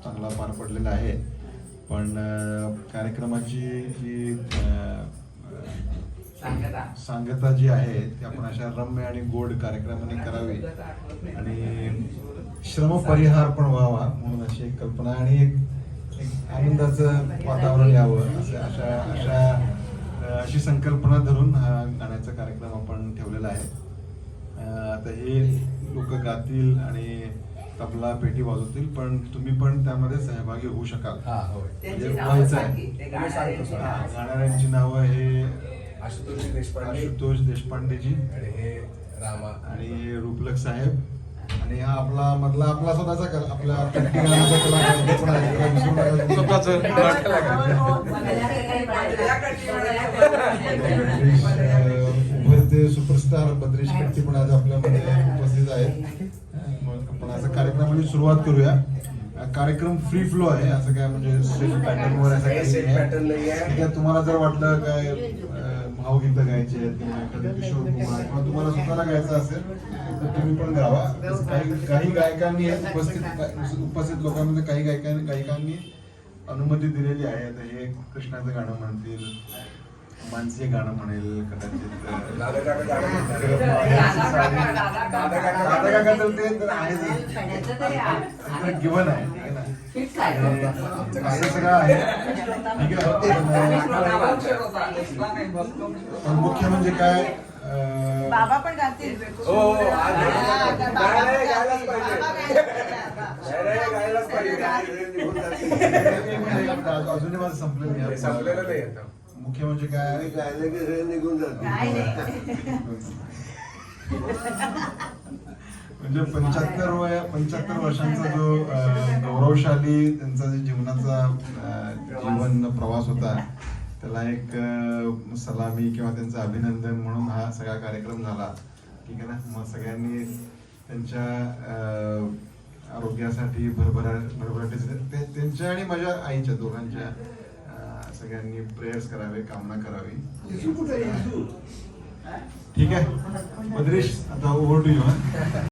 चांगला पार पडलेला आहे. पण कार्यक्रमाची जी सांगता जी आहे ती आपण अशा रम्य आणि गोड कार्यक्रमाने करावी आणि श्रमपरिहार पण व्हावा म्हणून अशी एक कल्पना आणि एक आनंदाचं वातावरण यावं अशी संकल्पना धरून हा गाण्याचा कार्यक्रम आपण ठेवलेला आहे. आता हे लोक गातील आणि तबला पेटी वाजवतील, पण तुम्ही पण त्यामध्ये सहभागी होऊ शकाल. गाणाऱ्यांची नावं हे आशुतोष देशपांडेजी आणि हे रूपलक साहेब आणि हा आपला स्वतःचा आपल्या उभरते सुपरस्टार बद्रीश कट्टी पण आज आपल्यामध्ये उपस्थित आहेत. आपण असा कार्यक्रमाची सुरुवात करूया. कार्यक्रम फ्री फ्लो आहे, असं काय म्हणजे पॅटर्नवर असं काही नाही. तुम्हाला जर वाटलं काय भावगीतं गायची आहेत किंवा एखादं किशोर कुमार किंवा तुम्हाला स्वतःला गायचं असेल तर तुम्ही पण गावा. काही गायकांनी उपस्थित लोकांमध्ये काही गायकांनी अनुमती दिलेली आहे. आता हे कृष्णाचं गाणं म्हणतील, मानसी गाणं म्हणेल कदाचित, गिवन आहे ठीक आहे ना, असं सगळं आहे ठीक आहे. मुख्य म्हणजे काय बाबा पण गातील. अजूनही माझं संपलेलं नाही. मुख्य म्हणजे काय गायलं की निघून जात म्हणजे 75 वर्षांचा जो गौरवशाली त्यांचा जे जीवन प्रवास होता त्याला एक सलामी किंवा त्यांचं अभिनंदन म्हणून हा सगळा कार्यक्रम झाला ठीक आहे ना. मग सगळ्यांनी त्यांच्या आरोग्यासाठी भरभराटीसाठी त्यांच्या आणि माझ्या आईच्या दोघांच्या सगळ्यांनी प्रेयर्स करावे, कामना करावी ठीक आहे. बद्रीश आता ओव्हर टू यू.